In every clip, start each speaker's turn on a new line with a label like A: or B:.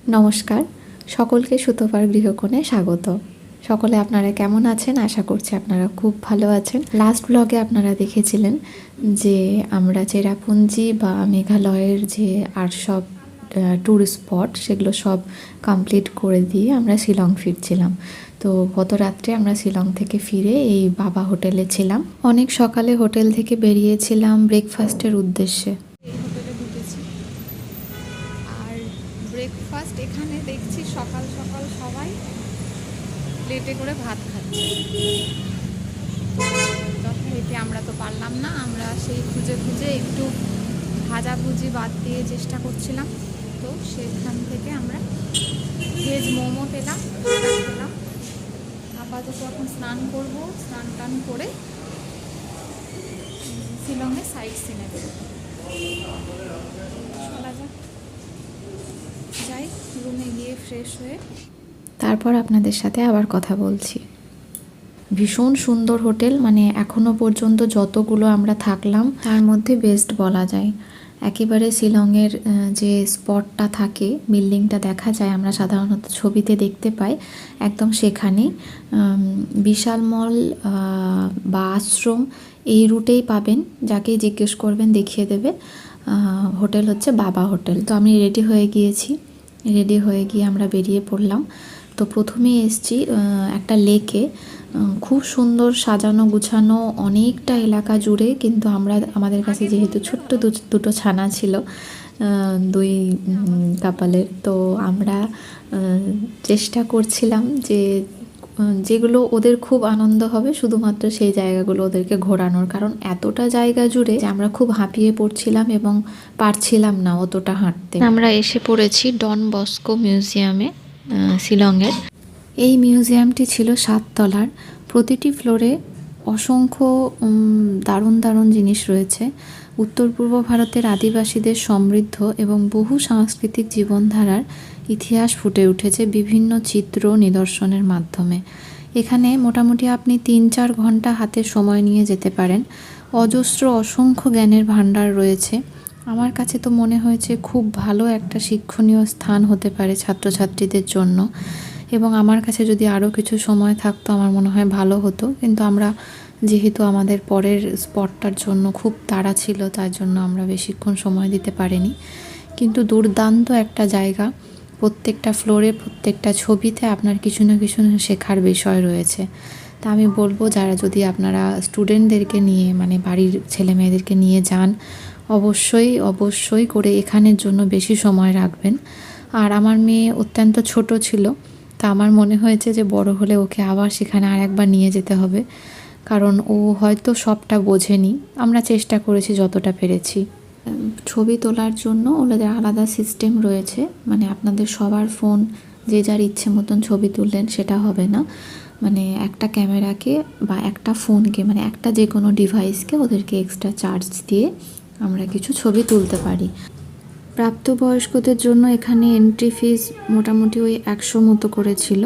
A: নমস্কার, সকলকে সুতোপার গৃহকোণে স্বাগত। সকলে আপনারা কেমন আছেন? আশা করছি আপনারা খুব ভালো আছেন। লাস্ট ব্লগে আপনারা দেখেছিলেন যে আমরা চেরাপুঞ্জি বা মেঘালয়ের যে আর সব ট্যুরিস্ট স্পট সেগুলো সব কমপ্লিট করে দিয়ে আমরা শিলং ফিরছিলাম। তো গত রাত্রে আমরা শিলং থেকে ফিরে এই বাবা হোটেলে ছিলাম। অনেক সকালে হোটেল থেকে বেরিয়েছিলাম ব্রেকফাস্টের উদ্দেশ্যে। ব্রেকফাস্ট এখানে দেখছি সকাল সকাল সবাই প্লেটে করে ভাত খাচ্ছে। যথারীতি আমরা তো পারলাম না, আমরা সেই খুঁজে খুঁজে একটু ভাজাভুজি বাদ দিয়ে চেষ্টা করছিলাম। তো সেখান থেকে আমরা ভেজ মোমো পেলাম, খেলাম। আপাতত এখন স্নান করব, স্নান টান করে শিলংয়ে সাইড সিনে বেরোবো। চলা যাক, যাই রুমে গিয়ে ফ্রেশ হয়ে তারপর আপনাদের সাথে আবার কথা বলছি। ভীষণ সুন্দর হোটেল, মানে এখনো পর্যন্ত যতগুলো আমরা থাকলাম তার মধ্যে বেস্ট বলা যায়। একেবারে শিলংয়ের যে স্পটটা থাকে, বিল্ডিংটা দেখা যায়, আমরা সাধারণত ছবিতে দেখতে পাই, একদম সেখানেই বিশাল মল বা আশ্রম এই রুটেই পাবেন। যাকেই জিজ্ঞেস করবেন দেখিয়ে দেবে। হোটেল হচ্ছে বাবা হোটেল। তো আমি রেডি হয়ে গিয়েছি, রেডি হয়ে গিয়ে আমরা বেরিয়ে পড়লাম। তো প্রথমেই এসছি একটা লেকে, খুব সুন্দর সাজানো গুছানো অনেকটা এলাকা জুড়ে। কিন্তু আমাদের কাছে যেহেতু ছোট্ট দুটো ছানা ছিল, দুই কাপালের, তো আমরা চেষ্টা করছিলাম যে যেগুলো ওদের খুব আনন্দ হবে শুধুমাত্র সেই জায়গাগুলো ওদেরকে ঘোরানোর। কারণ এতটা জায়গা জুড়ে যে আমরা খুব হাঁপিয়ে পড়ছিলাম এবং পারছিলাম না অতটা হাঁটতে। আমরা এসে পড়েছি ডন বস্কো মিউজিয়ামে শিলংয়ের। এই মিউজিয়ামটি ছিল 7 তলার। প্রতিটি ফ্লোরে অসংখ্য দারুণ দারুণ জিনিস রয়েছে। উত্তর পূর্ব ভারতের আদিবাসীদের সমৃদ্ধ এবং বহু সাংস্কৃতিক জীবনধারার ইতিহাস ফুটে উঠেছে বিভিন্ন চিত্র নিদর্শনের মাধ্যমে। এখানে মোটামুটি আপনি 3-4 ঘন্টা হাতে সময় নিয়ে যেতে পারেন। অজস্র অসংখ্য জ্ঞানের ভাণ্ডার রয়েছে। আমার কাছে তো মনে হয়েছে খুব ভালো একটা শিক্ষণীয় স্থান হতে পারে ছাত্রছাত্রীদের জন্য। এবং আমার কাছে যদি আরও কিছু সময় থাকতো আমার মনে হয় ভালো হতো। কিন্তু আমরা যেহেতু আমাদের পরের স্পটটার জন্য খুব তাড়া ছিল, তার জন্য আমরা বেশিক্ষণ সময় দিতে পারিনি। কিন্তু দুর্দান্ত একটা জায়গা। প্রত্যেকটা ফ্লোরে, প্রত্যেকটা ছবিতে আপনার কিছু না কিছু শেখার বিষয় রয়েছে। তা আমি বলবো, যারা যদি আপনারা স্টুডেন্টদেরকে নিয়ে, মানে বাড়ির ছেলে মেয়েদেরকে নিয়ে যান, অবশ্যই করে এখানের জন্য বেশি সময় রাখবেন। আর আমার মেয়ে অত্যন্ত ছোট ছিল, তা আমার মনে হয়েছে যে বড় হলে ওকে আবার সেখানে আরেকবার নিয়ে যেতে হবে, কারণ ও হয়তো সবটা বোঝেনি। আমরা চেষ্টা করেছি যতটা পেরেছি। ছবি তোলার জন্য ওদের আলাদা সিস্টেম রয়েছে, মানে আপনাদের সবার ফোন যে যার ইচ্ছে মতন ছবি তুললেন সেটা হবে না। মানে একটা ক্যামেরাকে বা একটা ফোনকে, মানে একটা যে কোনো ডিভাইসকে ওদেরকে এক্সট্রা চার্জ দিয়ে আমরা কিছু ছবি তুলতে পারি। প্রাপ্তবয়স্কদের জন্য এখানে এন্ট্রি ফিস মোটামুটি ওই 100 মতো করেছিল,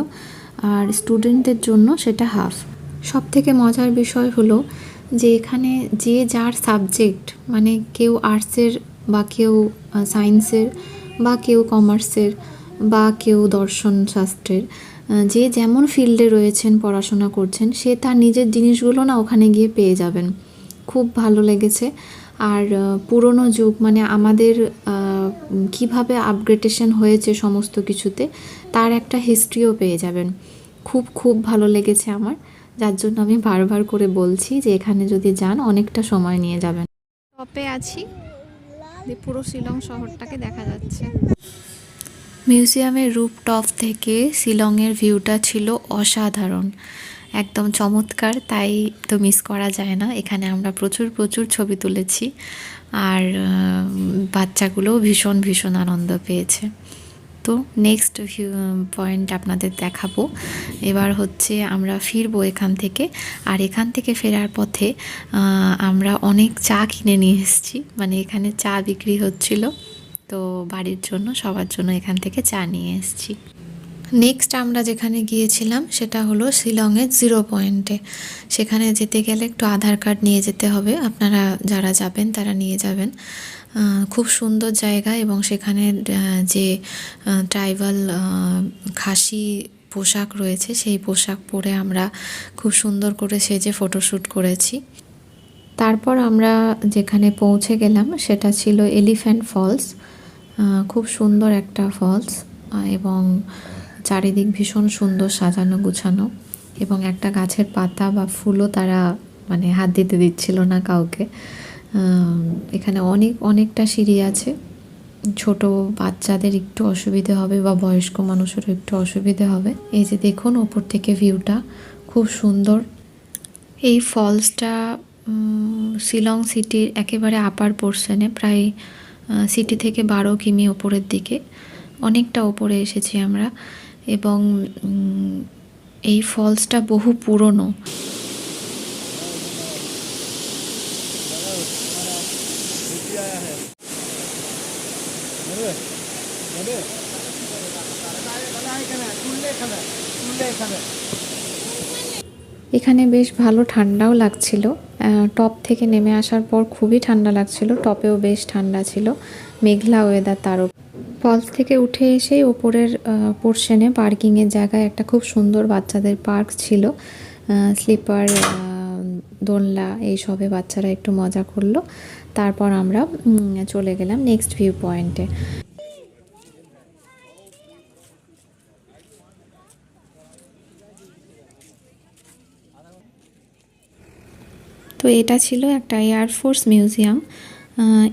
A: আর স্টুডেন্টদের জন্য সেটা হাফ। সব থেকে মজার বিষয় হলো যে এখানে যে যার সাবজেক্ট, মানে কেউ আর্টসের বা কেউ সায়েন্সের বা কেউ কমার্সের বা কেউ দর্শন শাস্ত্রের, যে যেমন ফিল্ডে রয়েছেন পড়াশোনা করছেন, সে তার নিজের জিনিসগুলো না ওখানে গিয়ে পেয়ে যাবেন। খুব ভালো লেগেছে। আর পুরনো যুগ, মানে আমাদের কিভাবে আপগ্রেডেশন হয়েছে সমস্ত কিছুতে, তার একটা হিস্ট্রিও পেয়ে যাবেন। খুব ভালো লেগেছে আমার, যার জন্য আমি বারবার করে বলছি যে এখানে যদি যান অনেকটা সময় নিয়ে যাবেন। টপে আছি, পুরো শিলং শহরটাকে দেখা যাচ্ছে। মিউজিয়ামের রুফটপ থেকে শিলংয়ের ভিউটা ছিল অসাধারণ, একদম চমৎকার। তাই তো মিস করা যায় না। এখানে আমরা প্রচুর ছবি তুলেছি, আর বাচ্চাগুলোও ভীষণ আনন্দ পেয়েছে। তো নেক্সট পয়েন্ট আপনাদের দেখাবো। এবার হচ্ছে আমরা ফিরবো এখান থেকে। আর এখান থেকে ফেরার পথে আমরা অনেক চা কিনে নিয়ে এসেছি, মানে এখানে চা বিক্রি হচ্ছিল, তো বাড়ির জন্য সবার জন্য এখান থেকে চা নিয়ে এসেছি। নেক্সট আমরা যেখানে গিয়েছিলাম সেটা হলো শিলংয়ের 0 পয়েন্টে। সেখানে যেতে গেলে একটু আধার কার্ড নিয়ে যেতে হবে। আপনারা যারা যাবেন তারা নিয়ে যাবেন। খুব সুন্দর জায়গা এবং সেখানে যে ট্রাইবাল খাসি পোশাক রয়েছে সেই পোশাক পরে আমরা খুব সুন্দর করে সেজে ফটোশ্যুট করেছি। তারপর আমরা যেখানে পৌঁছে গেলাম সেটা ছিল এলিফ্যান্ট ফলস। খুব সুন্দর একটা ফলস এবং চারিদিক ভীষণ সুন্দর সাজানো গুছানো, এবং একটা গাছের পাতা বা ফুলও তারা মানে হাত দিতে দিচ্ছিল না কাউকে। এখানে অনেকটা সিঁড়ি আছে, ছোট বাচ্চাদের একটু অসুবিধে হবে বা বয়স্ক মানুষেরও একটু অসুবিধে হবে। এই যে দেখুন ওপর থেকে ভিউটা খুব সুন্দর। এই ফলসটা শিলং সিটির একেবারে আপার পোর্শনে, প্রায় সিটি থেকে 12 কিমি ওপরের দিকে, অনেকটা ওপরে এসেছি আমরা। এবং এই ফলসটা বহু পুরনো। এখানে বেশ ভালো ঠান্ডাও লাগছিল। টপ থেকে নেমে আসার পর খুবই ঠান্ডা লাগছিল, টপেও বেশ ঠান্ডা ছিল, মেঘলা ওয়েদার। তারও ফলস থেকে উঠে এসেই ওপরের পোর্শনে পার্কিংয়ের জায়গায় একটা খুব সুন্দর বাচ্চাদের পার্ক ছিল। স্লিপার, দোলনা এইসবে বাচ্চারা একটু মজা করলো। তারপর আমরা চলে গেলাম নেক্সট ভিউ পয়েন্টে। তো এটা ছিল একটা এয়ারফোর্স মিউজিয়াম।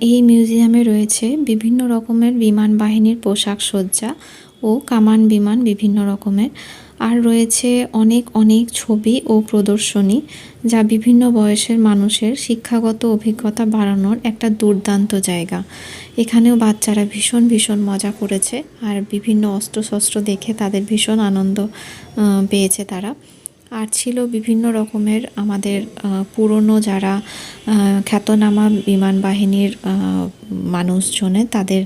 A: এই মিউজিয়ামে রয়েছে বিভিন্ন রকমের বিমান বাহিনীর পোশাক সজ্জা ও কামান বিমান বিভিন্ন রকমের, আর রয়েছে অনেক ছবি ও প্রদর্শনী, যা বিভিন্ন বয়সের মানুষের শিক্ষাগত অভিজ্ঞতা বাড়ানোর একটা দুর্দান্ত জায়গা। এখানেও বাচ্চারা ভীষণ মজা করেছে, আর বিভিন্ন অস্ত্রশস্ত্র দেখে তাদের ভীষণ আনন্দ পেয়েছে তারা। আর ছিল বিভিন্ন রকমের আমাদের পুরনো যারা খ্যাতনামা বিমান বাহিনীর মানুষজনের তাদের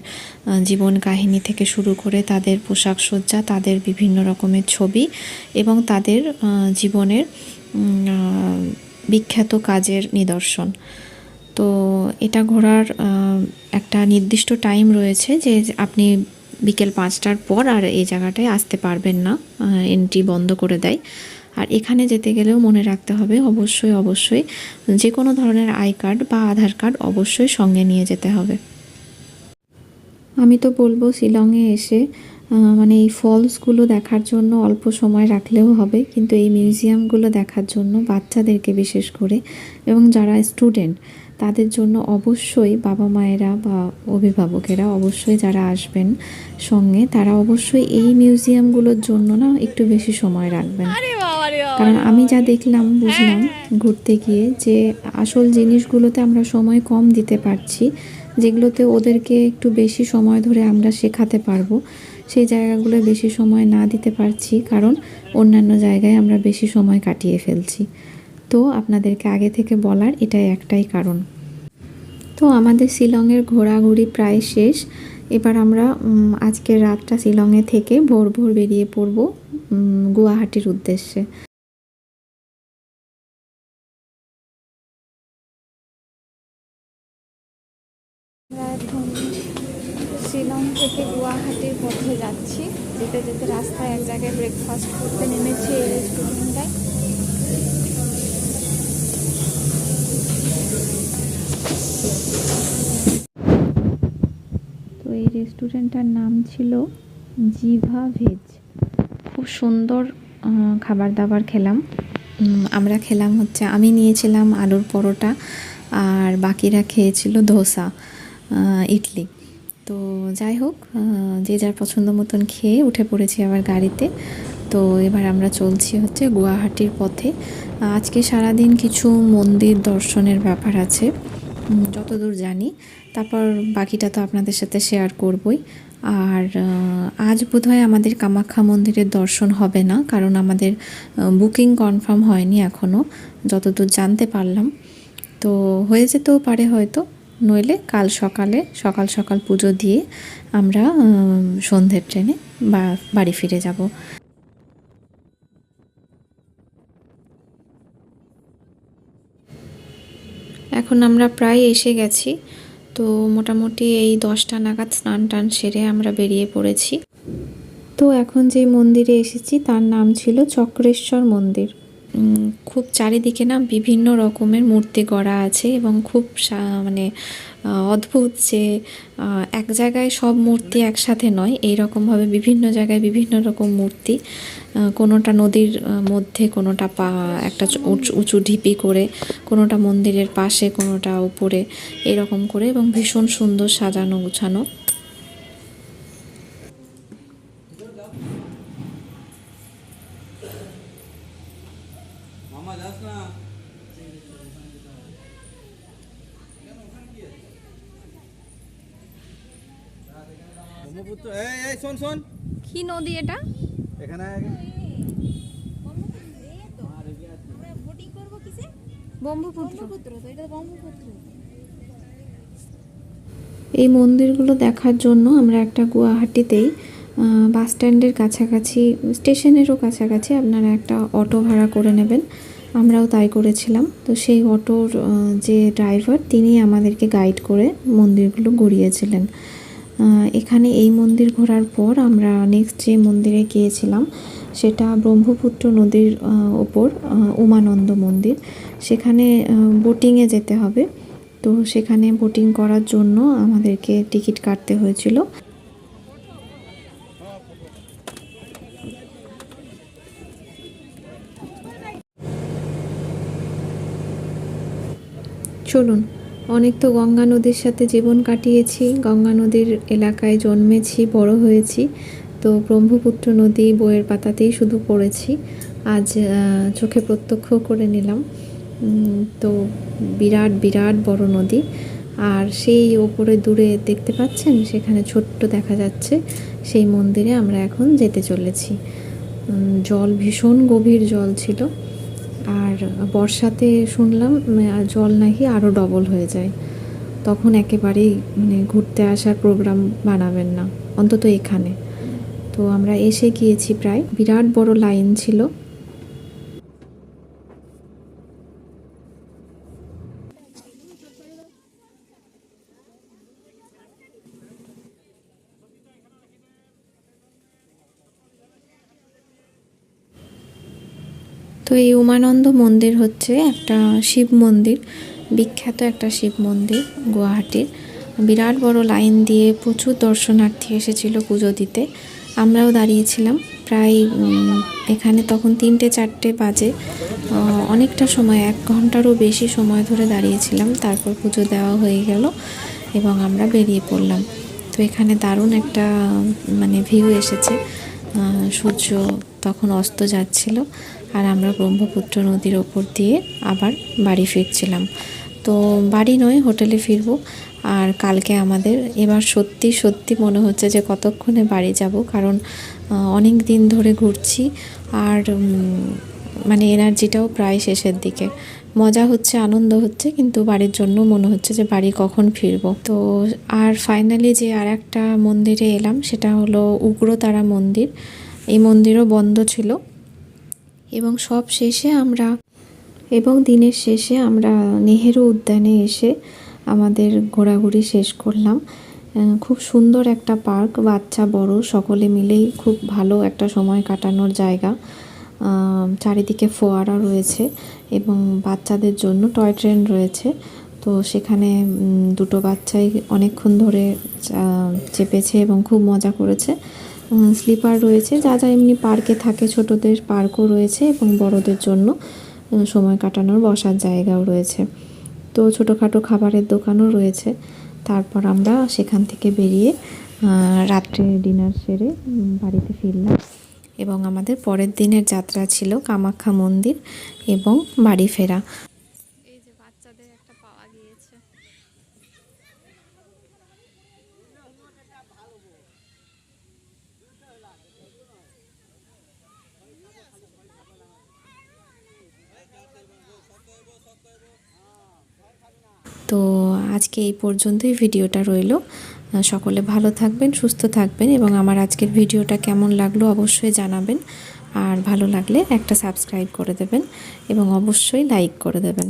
A: জীবন কাহিনী থেকে শুরু করে তাদের পোশাক সজ্জা, তাদের বিভিন্ন রকমের ছবি এবং তাদের জীবনের বিখ্যাত কাজের নিদর্শন। তো এটা ঘোরার একটা নির্দিষ্ট টাইম রয়েছে যে আপনি বিকেল 5টার পর আর এই জায়গাটায় আসতে পারবেন না, এন্ট্রি বন্ধ করে দেয়। আর এখানে যেতে গেলেও মনে রাখতে হবে অবশ্যই যে কোনো ধরনের আই কার্ড বা আধার কার্ড অবশ্যই সঙ্গে নিয়ে যেতে হবে। আমি তো বলবো শিলংয়ে এসে মানে এই ফলসগুলো দেখার জন্য অল্প সময় রাখলেও হবে, কিন্তু এই মিউজিয়ামগুলো দেখার জন্য বাচ্চাদেরকে বিশেষ করে এবং যারা স্টুডেন্ট তাদের জন্য অবশ্যই বাবা মায়েরা বা অভিভাবকেরা অবশ্যই যারা আসবেন সঙ্গে তারা অবশ্যই এই মিউজিয়ামগুলোর জন্য না একটু বেশি সময় রাখবেন। কারণ আমি যা দেখলাম বুঝলাম ঘুরতে গিয়ে যে আসল জিনিসগুলোতে আমরা সময় কম দিতে পারছি, যেগুলোতে ওদেরকে একটু বেশি সময় ধরে আমরা শেখাতে পারবো সেই জায়গাগুলো বেশি সময় না দিতে পারছি, কারণ অন্যান্য জায়গায় আমরা বেশি সময় কাটিয়ে ফেলছি। তো আপনাদেরকে আগে থেকে বলার এটাই একটাই কারণ। তো আমাদের শিলংয়ের ঘোরাঘুরি প্রায় শেষ। এবার আমরা আজকের রাতটা শিলংয়ে থেকে ভোর বেরিয়ে পড়ব গুয়াহাটির উদ্দেশ্যে। আমরা এখন শিলং থেকে গুয়াহাটির পথে যাচ্ছি। যেতে যেতে রাস্তায় এক জায়গায় ব্রেকফাস্ট করতে নেমেছি এই রেস্টুরেন্টটায়। তো এই রেস্টুরেন্টটার নাম ছিল জিভা ভেজ। খুব সুন্দর খাবার দাবার খেলাম। আমরা খেলাম হচ্ছে, আমি নিয়েছিলাম আলুর পরোটা আর বাকিরা খেয়েছিল ধোসা, ইডলি। তো যাই হোক, যে যার পছন্দ মতন খেয়ে উঠে পড়েছি আবার গাড়িতে। তো এবার আমরা চলছি হচ্ছে গুয়াহাটির পথে। আজকে সারাদিন কিছু মন্দির দর্শনের ব্যাপার আছে যতদূর জানি, তারপর বাকিটা তো আপনাদের সাথে শেয়ার করবই। আর আজ বোধহয় আমাদের কামাখ্যা মন্দিরের দর্শন হবে না, কারণ আমাদের বুকিং কনফার্ম হয়নি এখনও, যতদূর জানতে পারলাম। তো হয়ে যেতেও পারে হয়তো, নইলে কাল সকালে সকাল পুজো দিয়ে আমরা সন্ধ্যের ট্রেনে বাড়ি ফিরে যাব। এখন আমরা প্রায় এসে গেছি। তো মোটামুটি এই 10টা নাগাদ স্নান টান সেরে আমরা বেরিয়ে পড়েছি। তো এখন যে মন্দিরে এসেছি তার নাম ছিল চক্রেশ্বর মন্দির। খুব চারিদিকে না বিভিন্ন রকমের মূর্তি গড়া আছে এবং খুব মানে অদ্ভুত যে এক জায়গায় সব মূর্তি একসাথে নয়, এই রকমভাবে বিভিন্ন জায়গায় বিভিন্ন রকম মূর্তি, কোনোটা নদীর মধ্যে, কোনোটা একটা উঁচু ঢিপি করে, কোনোটা মন্দিরের পাশে, কোনোটা উপরে, এরকম করে, এবং ভীষণ সুন্দর সাজানো গুছানো।
B: ব্রহ্মপুত্র এই শোন শোন,
A: কি নদী এটা?
B: এখানে
A: এই মন্দিরগুলো দেখার জন্য আমরা একটা গুয়াহাটিতেই বাস স্ট্যান্ডের কাছাকাছি, স্টেশনেরও কাছাকাছি আপনারা একটা অটো ভাড়া করে নেবেন। আমরাও তাই করেছিলাম। তো সেই অটোর যে ড্রাইভার তিনি আমাদেরকে গাইড করে মন্দিরগুলো ঘুরিয়েছিলেন। এখানে এই মন্দির ঘোরার পর আমরা নেক্সট যে মন্দিরে গিয়েছিলাম সেটা ব্রহ্মপুত্র নদীর ওপর উমানন্দ মন্দির। সেখানে বোটিংয়ে যেতে হবে। তো সেখানে বোটিং করার জন্য আমাদেরকে টিকিট কাটতে হয়েছিল। চলুন, অনেক তো গঙ্গা নদীর সাথে জীবন কাটিয়েছি, গঙ্গা নদীর এলাকায় জন্মেছি, বড় হয়েছি, তো ব্রহ্মপুত্র নদী বইয়ের পাতাতেই শুধু পড়েছি। আজ চোখে প্রত্যক্ষ করে নিলাম। তো বিরাট বিরাট বড় নদী, আর সেই ওপরে দূরে দেখতে পাচ্ছেন সেখানে ছোট্ট দেখা যাচ্ছে, সেই মন্দিরে আমরা এখন যেতে চলেছি। জল ভীষণ গভীর জল ছিল, আর বর্ষাতে শুনলাম জল নাকি আরও ডবল হয়ে যায়। তখন একেবারেই মানে ঘুরতে আসার প্রোগ্রাম বানাবেন না, অন্তত এখানে। তো আমরা এসে গিয়েছি, প্রায় বিরাট বড় লাইন ছিল। তো এই উমানন্দ মন্দির হচ্ছে একটা শিব মন্দির, বিখ্যাত একটা শিব মন্দির গুয়াহাটির। বিরাট বড় লাইন দিয়ে প্রচুর দর্শনার্থী এসেছিল পুজো দিতে। আমরাও দাঁড়িয়েছিলাম প্রায়, এখানে তখন 3টে-4টে বাজে, অনেকটা সময়, 1 ঘন্টারও বেশি সময় ধরে দাঁড়িয়েছিলাম। তারপর পুজো দেওয়া হয়ে গেল এবং আমরা বেরিয়ে পড়লাম। তো এখানে দারুণ একটা মানে ভিউ এসেছে। সূর্য তখন অস্ত যাচ্ছিল, আর আমরা ব্রহ্মপুত্র নদীর ওপর দিয়ে আবার বাড়ি ফিরছিলাম। তো বাড়ি নয়, হোটেলে ফিরবো। আর কালকে আমাদের এবার সত্যি সত্যি মনে হচ্ছে যে কতক্ষণে বাড়ি যাব, কারণ অনেক দিন ধরে ঘুরছি, আর মানে এনার্জিটাও প্রায় শেষের দিকে। মজা হচ্ছে, আনন্দ হচ্ছে, কিন্তু বাড়ির জন্য মনে হচ্ছে যে বাড়ি কখন ফিরবো। তো আর ফাইনালি যে আর একটা মন্দিরে এলাম সেটা হলো উগ্রতারা মন্দির। এই মন্দিরও বন্ধ ছিল, এবং দিনের শেষে আমরা নেহেরু উদ্যানে এসে আমাদের ঘোরাঘুরি শেষ করলাম। খুব সুন্দর একটা পার্ক, বাচ্চা বড় সকলে মিলেই খুব ভালো একটা সময় কাটানোর জায়গা। চারিদিকে ফোয়ারা রয়েছে এবং বাচ্চাদের জন্য টয় ট্রেন রয়েছে। তো সেখানে 2টো বাচ্চাই অনেকক্ষণ ধরে চেপেছে এবং খুব মজা করেছে। স্লিপার রয়েছে, যা যা এমনি পার্কে থাকে, ছোটদের পার্কও রয়েছে এবং বড়দের জন্য সময় কাটানোর বসার জায়গাও রয়েছে। তো ছোটোখাটো খাবারের দোকানও রয়েছে। তারপর আমরা সেখান থেকে বেরিয়ে রাত্রে ডিনার সেরে বাড়িতে ফিরলাম, এবং আমাদের পরের দিনের যাত্রা ছিল কামাখ্যা মন্দির এবং বাড়ি ফেরা। এই যে বাচ্চাদের একটা পাওয়া গিয়েছে। তো আজকে এই পর্যন্তই ভিডিওটা রইল। সকলে ভালো থাকবেন, সুস্থ থাকবেন, এবং আমার আজকের ভিডিওটা কেমন লাগলো অবশ্যই জানাবেন। আর ভালো লাগলে একটা সাবস্ক্রাইব করে দেবেন এবং অবশ্যই লাইক করে দেবেন।